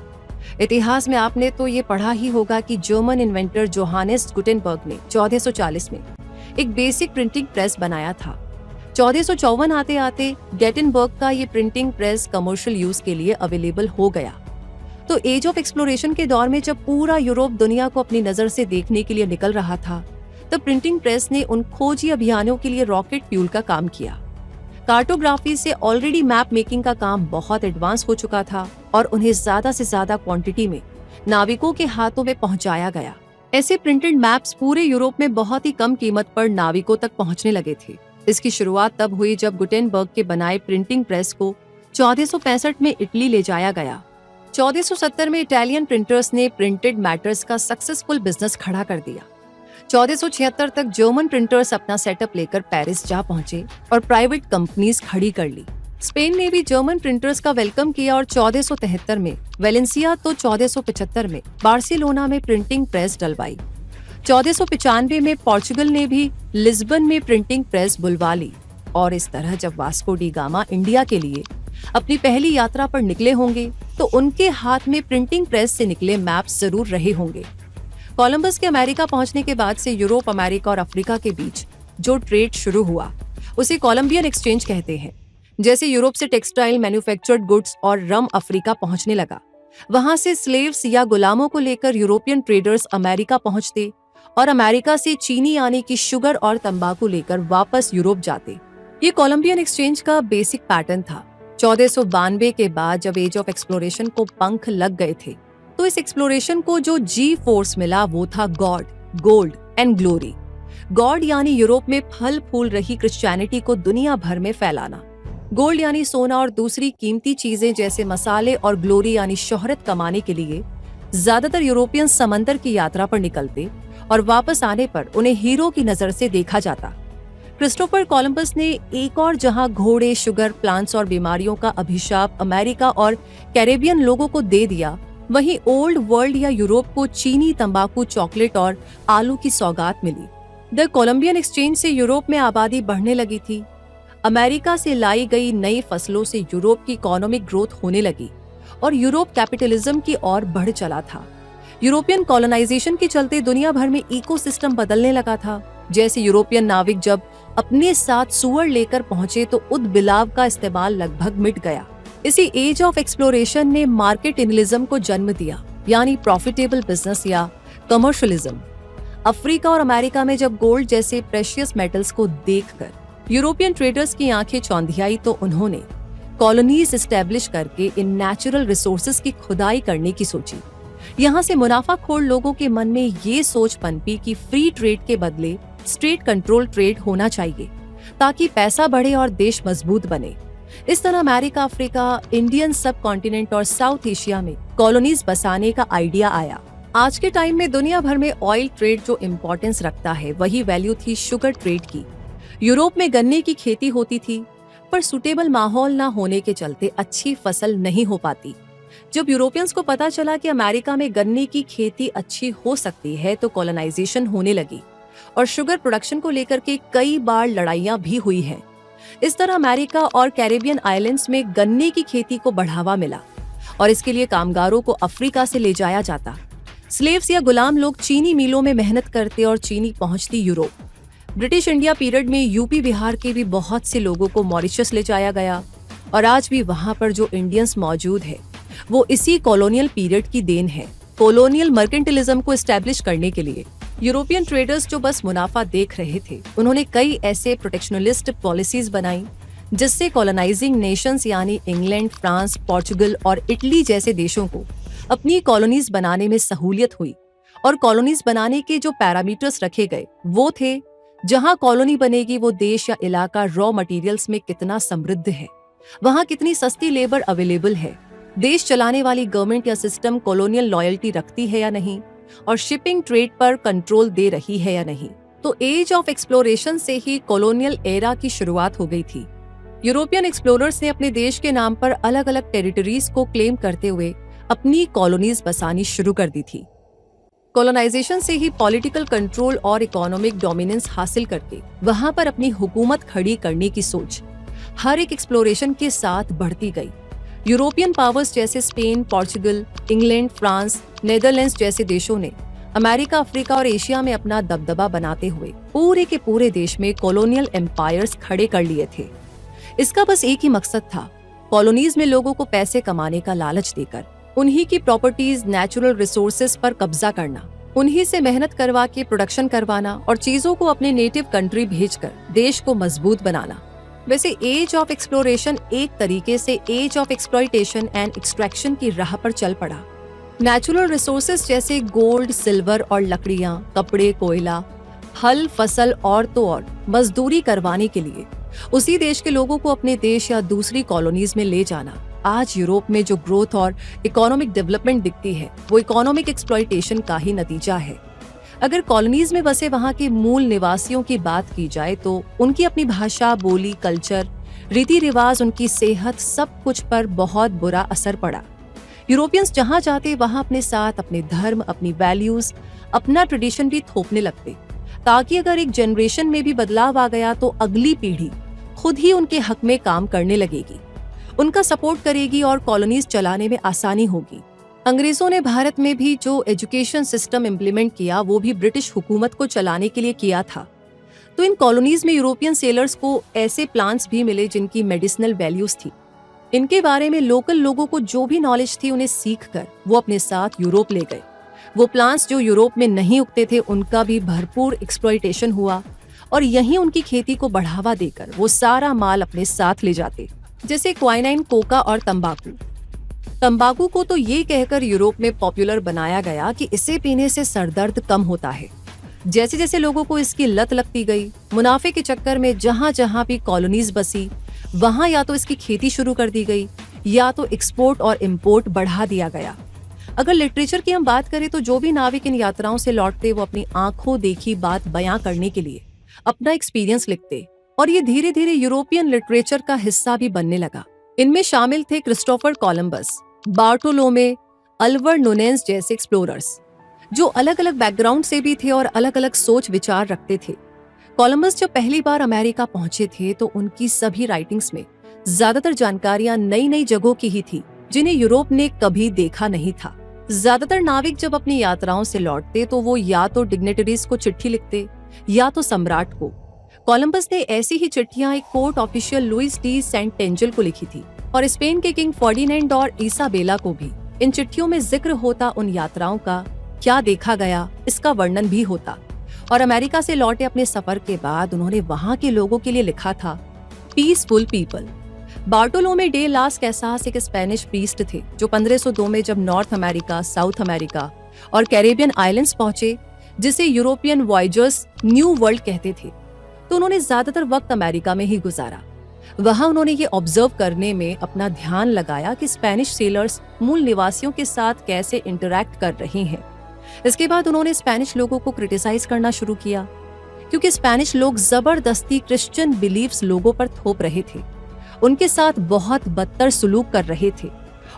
S1: इतिहास में आपने तो ये पढ़ा ही होगा कि जर्मन इन्वेंटर जोहानेस गुटेनबर्ग ने 1440 में एक बेसिक प्रिंटिंग प्रेस बनाया था। 1454 आते आते गेटेनबर्ग का ये प्रिंटिंग प्रेस कमर्शियल यूज के लिए अवेलेबल हो गया। तो एज ऑफ एक्सप्लोरेशन के दौर में जब पूरा यूरोप दुनिया को अपनी नजर से देखने के लिए निकल रहा था, तब प्रिंटिंग प्रेस ने उन खोजी अभियानों के लिए रॉकेट फ्यूल का काम किया। कार्टोग्राफी से ऑलरेडी मैप मेकिंग का काम बहुत एडवांस हो चुका था और उन्हें ज्यादा से ज्यादा क्वांटिटी में नाविकों के हाथों में पहुंचाया गया। ऐसे प्रिंटेड मैप्स पूरे यूरोप में बहुत ही कम कीमत पर नाविकों तक पहुंचने लगे थे। इसकी शुरुआत तब हुई जब गुटेनबर्ग के बनाए प्रिंटिंग प्रेस को 1465 में इटली ले जाया गया। 1470 में इटालियन प्रिंटर्स ने प्रिंटेड मैटर्स का सक्सेसफुल बिजनेस खड़ा कर दिया। 1476 तक जर्मन प्रिंटर्स अपना सेटअप लेकर पेरिस जा पहुंचे और प्राइवेट कंपनीज खड़ी कर ली। स्पेन ने भी जर्मन प्रिंटर्स का वेलकम किया और 1473 में वेलेंसिया तो 1475 में बार्सिलोना में प्रिंटिंग प्रेस डलवाई। 1495 में पोर्चुगल ने भी लिस्बन में प्रिंटिंग प्रेस बुलवा ली। और इस तरह जब वास्को डी गामा इंडिया के लिए अपनी पहली यात्रा पर निकले होंगे तो उनके हाथ में प्रिंटिंग प्रेस से निकले मैप्स जरूर रहे होंगे। कोलंबस के अमेरिका पहुंचने के बाद से यूरोप, अमेरिका और अफ्रीका के बीच जो ट्रेड शुरू हुआ उसे कोलंबियन एक्सचेंज कहते हैं। जैसे यूरोप से टेक्सटाइल, मैन्युफैक्चर्ड गुड्स और रम अफ्रीका पहुंचने लगा, वहां से स्लेव्स या गुलामों को लेकर यूरोपियन ट्रेडर्स अमेरिका पहुंचते और अमेरिका से चीनी यानी कि शुगर और तंबाकू लेकर वापस यूरोप जाते। ये कोलंबियन एक्सचेंज का बेसिक पैटर्न था। 1492 के बाद जब एज ऑफ एक्सप्लोरेशन को पंख लग गए थे तो इस एक्सप्लोरेशन को जो जी फोर्स मिला वो था God, gold and glory. God यानी यूरोप में फल फूल रही क्रिश्चियनिटी को दुनिया भर में फैलाना, गोल्ड यानी सोना और दूसरी कीमती चीजें जैसे मसाले, और ग्लोरी यानी शोहरत कमाने के लिए ज्यादातर यूरोपियन समंदर की यात्रा पर निकलते और वापस आने पर उन्हें हीरो की नजर से देखा जाता। क्रिस्टोफर कोलंबस ने एक और जहां घोड़े, शुगर, प्लांट्स और बीमारियों का अभिशाप अमेरिका और कैरेबियन लोगों को दे दिया, वहीं ओल्ड वर्ल्ड या यूरोप को चीनी, तंबाकू, चॉकलेट और आलू की सौगात मिली। द कोलंबियन एक्सचेंज से यूरोप में आबादी बढ़ने लगी थी। अमेरिका से लाई गई नई फसलों से यूरोप की इकोनॉमिक ग्रोथ होने लगी और यूरोप कैपिटलिज्म की ओर बढ़ चला था। यूरोपियन कॉलोनाइजेशन के चलते दुनिया भर में इकोसिस्टम बदलने लगा था। जैसे यूरोपियन नाविक जब अपने साथ सुअर लेकर पहुंचे तो उदबिलाव का इस्तेमाल लगभग मिट गया। इसी एज ऑफ एक्सप्लोरेशन ने मार्केट इनलिज्म को जन्म दिया, यानी प्रॉफिटेबल बिजनेस या कमर्शियलिज्म। अफ्रीका और अमेरिका में जब गोल्ड जैसे प्रेशियस मेटल्स को देखकर यूरोपियन ट्रेडर्स की आंखें चौंधियाई तो उन्होंने कॉलोनीज एस्टेब्लिश करके इन नेचुरल रिसोर्सेज की खुदाई करने की सोची। यहाँ से मुनाफाखोर लोगों के मन में ये सोच पनपी कि फ्री ट्रेड के बदले स्टेट कंट्रोल ट्रेड होना चाहिए ताकि पैसा बढ़े और देश मजबूत बने। इस तरह अमेरिका, अफ्रीका, इंडियन सब कॉन्टिनेंट और साउथ एशिया में कॉलोनीज बसाने का आइडिया आया। आज के टाइम में दुनिया भर में ऑयल ट्रेड जो इम्पोर्टेंस रखता है वही वैल्यू थी शुगर ट्रेड की। यूरोप में गन्ने की खेती होती थी पर सुटेबल माहौल न होने के चलते अच्छी फसल नहीं हो पाती। जब यूरोपियंस को पता चला कि अमेरिका में गन्ने की खेती अच्छी हो सकती है तो कॉलोनाइजेशन होने लगी और शुगर प्रोडक्शन को लेकर के कई बार लड़ाइयां भी हुई हैं। इस तरह अमेरिका और कैरेबियन आइलैंड्स में गन्ने की खेती को बढ़ावा मिला और इसके लिए कामगारों को अफ्रीका से ले जाया जाता। स्लेव्स या गुलाम लोग चीनी मिलों में मेहनत करते और चीनी पहुंचती यूरोप। ब्रिटिश इंडिया पीरियड में यूपी, बिहार के भी बहुत से लोगों को मॉरिशस ले जाया गया और आज भी वहां पर जो इंडियंस मौजूद है वो इसी कॉलोनियल पीरियड की देन है। कॉलोनियल मर्केंटिलिज्म को एस्टैब्लिश करने के लिए यूरोपियन ट्रेडर्स जो बस मुनाफा देख रहे थे, उन्होंने कई ऐसे प्रोटेक्शनलिस्ट पॉलिसीज बनाई जिससे कॉलोनाइजिंग नेशंस यानी इंग्लैंड, फ्रांस, पोर्चुगल और इटली जैसे देशों को अपनी कॉलोनीज बनाने में सहूलियत हुई। और कॉलोनीज बनाने के जो पैरामीटर्स रखे गए वो थे, जहां कॉलोनी बनेगी वो देश या इलाका रॉ मटेरियल्स में कितना समृद्ध है, वहां कितनी सस्ती लेबर अवेलेबल है, देश चलाने वाली गवर्नमेंट या सिस्टम कॉलोनियल लॉयल्टी रखती है या नहीं, और शिपिंग ट्रेड पर कंट्रोल दे रही है या नहीं। तो एज ऑफ एक्सप्लोरेशन से ही कॉलोनियल एरा की शुरुआत हो गई थी। यूरोपियन एक्सप्लोरर्स ने अपने देश के नाम पर अलग अलग टेरिटरीज को क्लेम करते हुए अपनी कॉलोनीज बसानी शुरू कर दी थी। कॉलोनाइजेशन से ही पॉलिटिकल कंट्रोल और इकोनॉमिक डोमिनेंस हासिल करके वहां पर अपनी हुकूमत खड़ी करने की सोच हर एक एक्सप्लोरेशन के साथ बढ़ती गई। यूरोपियन पावर्स जैसे Spain, Portugal, England, France, Netherlands जैसे देशों ने अमेरिका, अफ्रीका और एशिया में अपना दबदबा बनाते हुए पूरे के पूरे देश में कॉलोनियल एम्पायर्स खड़े कर लिए थे। इसका बस एक ही मकसद था, कॉलोनीज में लोगों को पैसे कमाने का लालच देकर उन्हीं की प्रॉपर्टीज, नेचुरल रिसोर्सेज पर कब्जा करना, उन्हीं से मेहनत करवा के प्रोडक्शन करवाना और चीजों को अपने नेटिव कंट्री भेजकर देश को मजबूत बनाना। वैसे एज ऑफ एक्सप्लोरेशन एक तरीके से age of exploitation and extraction की राह पर चल पड़ा। नेचुरल रिसोर्सेज जैसे गोल्ड, सिल्वर और लकड़ियां, कपड़े, कोयला, फल, फसल और तो और मजदूरी करवाने के लिए उसी देश के लोगों को अपने देश या दूसरी कॉलोनीज में ले जाना। आज यूरोप में जो ग्रोथ और इकोनॉमिक डेवलपमेंट दिखती है वो इकोनॉमिक एक्सप्लॉयटेशन का ही नतीजा है। अगर कॉलोनीज में बसे वहां के मूल निवासियों की बात की जाए तो उनकी अपनी भाषा, बोली, कल्चर, रीति रिवाज, उनकी सेहत, सब कुछ पर बहुत बुरा असर पड़ा। यूरोपियंस जहां जाते वहां अपने साथ अपने धर्म, अपनी वैल्यूज, अपना ट्रेडिशन भी थोपने लगते, ताकि अगर एक जनरेशन में भी बदलाव आ गया तो अगली पीढ़ी खुद ही उनके हक में काम करने लगेगी, उनका सपोर्ट करेगी और कॉलोनीज चलाने में आसानी होगी। अंग्रेजों ने भारत में भी जो एजुकेशन सिस्टम इम्प्लीमेंट किया वो भी ब्रिटिश हुकूमत को चलाने के लिए किया था। तो इन कॉलोनीज में यूरोपियन सेलर्स को ऐसे प्लांट्स भी मिले जिनकी मेडिसिनल वैल्यूज थी। इनके बारे में लोकल लोगों को जो भी नॉलेज थी उन्हें सीख कर वो अपने साथ यूरोप ले गए। वो प्लांट्स जो यूरोप में नहीं उगते थे उनका भी भरपूर एक्सप्लॉयटेशन हुआ और यहीं उनकी खेती को बढ़ावा देकर वो सारा माल अपने साथ ले जाते, जैसे क्वाइनाइन, कोका और तंबाकू। तंबाकू को तो ये कहकर यूरोप में पॉपुलर बनाया गया कि इसे पीने से सरदर्द कम होता है। जैसे जैसे लोगों को इसकी लत लगती गई, मुनाफे के चक्कर में जहां जहां भी कॉलोनीज बसी वहां या तो इसकी खेती शुरू कर दी गई या तो एक्सपोर्ट और इम्पोर्ट बढ़ा दिया गया। अगर लिटरेचर की हम बात करें तो जो भी नाविक इन यात्राओं से लौटते वो अपनी आंखों देखी बात बयां करने के लिए अपना एक्सपीरियंस लिखते और ये धीरे धीरे यूरोपियन लिटरेचर का हिस्सा भी बनने लगा। इनमें शामिल थे Christopher Columbus, Bartolome, Alwar Nunez जैसे एक्सप्लोरर्स जो अलग अलग बैकग्राउंड से भी थे और अलग अलग सोच विचार रखते थे। कोलंबस जब पहली बार अमेरिका पहुंचे थे तो उनकी सभी राइटिंग्स में ज्यादातर जानकारियां नई नई जगहों की ही थी जिन्हें यूरोप ने कभी देखा नहीं था। ज्यादातर नाविक जब अपनी यात्राओं से लौटते तो वो या तो डिग्नेटरीज को चिट्ठी लिखते या तो सम्राट को। कोलंबस ने ऐसी ही चिट्ठियां एक कोर्ट ऑफिशियल लुइस डी सेंटेंजल को लिखी थी और स्पेन के किंग फर्डिनेंड और इसाबेला को भी। इन चिट्ठियों में जिक्र होता उन यात्राओं का, क्या देखा गया इसका वर्णन भी होता। और अमेरिका से लौटे अपने सफर के बाद उन्होंने वहां के लोगों के लिए लिखा था, peaceful people. Bartolome de las Casas एक स्पेनिश प्रीस्ट थे जो 1502 में जब नॉर्थ अमेरिका, साउथ अमेरिका और कैरेबियन आइलैंड्स पहुंचे, जिसे यूरोपियन वॉयजर्स न्यू वर्ल्ड कहते थे, तो उन्होंने ज्यादातर वक्त अमेरिका में ही गुजारा। वहां उन्होंने ये ऑब्जर्व करने में अपना ध्यान लगाया कि स्पेनिश सेलर्स मूल निवासियों के साथ कैसे इंटरैक्ट कर रहे हैं। इसके बाद उन्होंने स्पेनिश लोगों को क्रिटिसाइज करना शुरू किया क्योंकि स्पेनिश लोग जबरदस्ती क्रिश्चियन बिलीफ्स लोगों पर थोप रहे थे, उनके साथ बहुत बदतर सुलूक कर रहे थे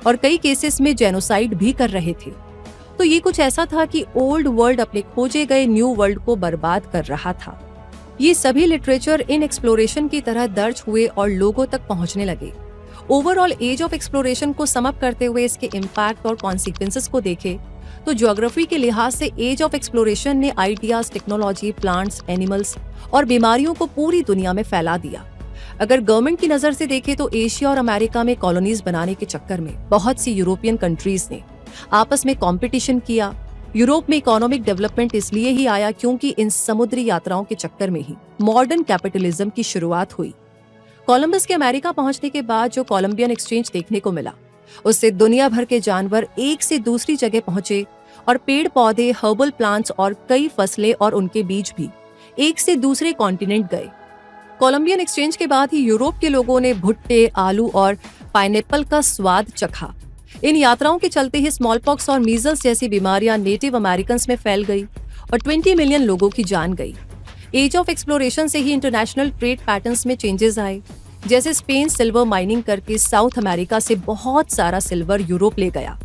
S1: और कई केसेस में जेनोसाइड भी कर रहे थे। तो ये कुछ ऐसा था कि ओल्ड वर्ल्ड अपने खोजे गए न्यू वर्ल्ड को बर्बाद कर रहा था। ये सभी लिटरेचर इन एक्सप्लोरेशन की तरह दर्ज हुए और लोगों तक पहुंचने लगे। ओवरऑल एज ऑफ एक्सप्लोरेशन को सम अप करते हुए इसके इम्पैक्ट और कॉन्सिक्वेंसेस को देखे तो ज्योग्राफी के लिहाज से एज ऑफ एक्सप्लोरेशन ने आइडियाज, टेक्नोलॉजी, प्लांट्स, एनिमल्स और बीमारियों को पूरी दुनिया में फैला दिया। अगर गवर्नमेंट की नजर से देखें तो एशिया और अमेरिका में कॉलोनीज बनाने के चक्कर में बहुत सी यूरोपियन कंट्रीज ने आपस में कंपटीशन किया। यूरोप में इकोनॉमिक डेवलपमेंट इसलिए ही आया क्योंकि इन समुद्री यात्राओं के चक्कर में ही मॉडर्न कैपिटलिज्म की शुरुआत हुई। कोलंबस के अमेरिका पहुंचने के बाद जो कोलंबियन एक्सचेंज देखने को मिला, उससे दुनिया भर के जानवर एक से दूसरी जगह पहुंचे और पेड़ पौधे, हर्बल प्लांट्स और कई फसलें और उनके बीज भी एक से दूसरे कॉन्टिनेंट गए। कोलंबियन एक्सचेंज के बाद ही यूरोप के लोगों ने भुट्टे, आलू और पाइनएप्पल का स्वाद चखा। इन यात्राओं के चलते ही स्मॉल पॉक्स और मीजल्स जैसी बीमारियां नेटिव अमेरिकन में फैल गई और 20 मिलियन लोगों की जान गई। एज ऑफ एक्सप्लोरेशन से ही इंटरनेशनल ट्रेड पैटर्न्स में चेंजेस आए, जैसे स्पेन सिल्वर माइनिंग करके साउथ अमेरिका से बहुत सारा सिल्वर यूरोप ले गया।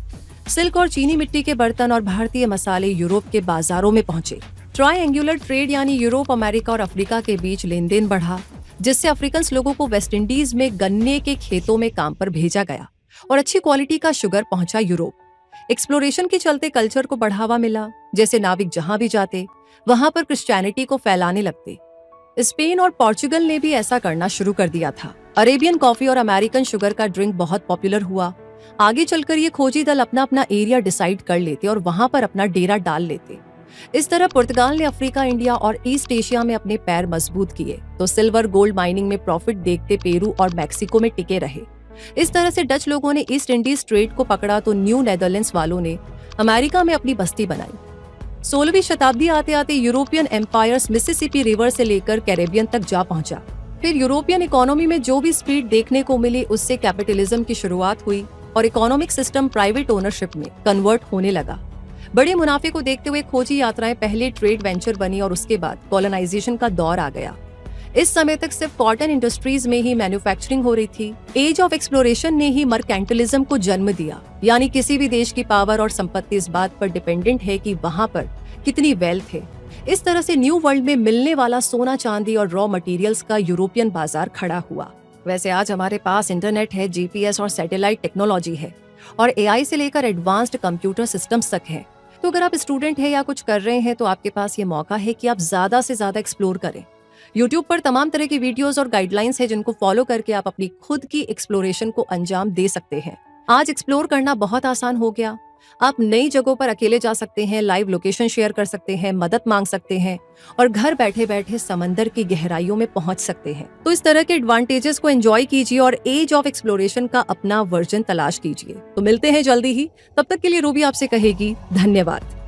S1: सिल्क और चीनी मिट्टी के बर्तन और भारतीय मसाले यूरोप के बाजारों में पहुंचे। ट्रायंगुलर ट्रेड यानी यूरोप, अमेरिका और अफ्रीका के बीच लेन देन बढ़ा, जिससे अफ्रीकन लोगों को वेस्ट इंडीज में गन्ने के खेतों में काम पर भेजा गया और अच्छी क्वालिटी का शुगर पहुंचा यूरोप। एक्सप्लोरेशन के चलते कल्चर को बढ़ावा मिला, जैसे नाविक जहां भी जाते वहां पर क्रिश्चियनिटी को फैलाने लगते। स्पेन और पोर्चुगल ने भी ऐसा करना शुरू कर दिया था। अरेबियन कॉफी और अमेरिकन शुगर का ड्रिंक बहुत पॉपुलर हुआ। आगे चलकर ये खोजी दल अपना अपना एरिया डिसाइड कर लेते और वहां पर अपना डेरा डाल लेते। इस तरह पुर्तगाल ने अफ्रीका, इंडिया और ईस्ट एशिया में अपने पैर मजबूत किए, तो सिल्वर गोल्ड माइनिंग में प्रॉफिट देखते पेरू और मैक्सिको में टिके रहे। इस तरह से डच लोगों ने ईस्ट इंडीज ट्रेड को पकड़ा तो न्यू नेदरलैंड्स वालों ने अमेरिका में अपनी बस्ती बनाई। 16वीं शताब्दी आते आते यूरोपियन एम्पायर्स मिसिसिपी रिवर से लेकर कैरेबियन तक जा पहुंचा। फिर यूरोपियन इकोनॉमी में जो भी स्पीड देखने को मिली उससे कैपिटलिज्म की शुरुआत हुई और इकोनॉमिक सिस्टम प्राइवेट ओनरशिप में कन्वर्ट होने लगा। बड़े मुनाफे को देखते हुए खोजी यात्राएं पहले ट्रेड वेंचर बनी और उसके बाद कॉलोनाइजेशन का दौर आ गया। इस समय तक सिर्फ कॉटन इंडस्ट्रीज में ही मैन्युफैक्चरिंग हो रही थी। एज ऑफ एक्सप्लोरेशन ने ही मर्केंटिलिज्म को जन्म दिया, यानी किसी भी देश की पावर और संपत्ति इस बात पर डिपेंडेंट है कि वहां पर कितनी वेल्थ है। इस तरह से न्यू वर्ल्ड में मिलने वाला सोना चांदी और रॉ मटेरियल्स का यूरोपियन बाजार खड़ा हुआ। वैसे आज हमारे पास इंटरनेट है, जीपीएस और सैटेलाइट टेक्नोलॉजी है और एआई से लेकर एडवांस्ड कंप्यूटर सिस्टम्स तक है। तो अगर आप स्टूडेंट हैं या कुछ कर रहे हैं तो आपके पास ये मौका है कि आप ज्यादा से ज्यादा एक्सप्लोर करें। यूट्यूब पर तमाम तरह की वीडियोस और गाइडलाइंस है जिनको फॉलो करके आप अपनी खुद की एक्सप्लोरेशन को अंजाम दे सकते हैं। आज एक्सप्लोर करना बहुत आसान हो गया। आप नई जगहों पर अकेले जा सकते हैं, लाइव लोकेशन शेयर कर सकते हैं, मदद मांग सकते हैं और घर बैठे बैठे समंदर की गहराइयों में पहुंच सकते हैं। तो इस तरह के एडवांटेजेस को एंजॉय कीजिए और एज ऑफ एक्सप्लोरेशन का अपना वर्जन तलाश कीजिए। तो मिलते हैं जल्दी ही, तब तक के लिए रूबी आपसे कहेगी धन्यवाद।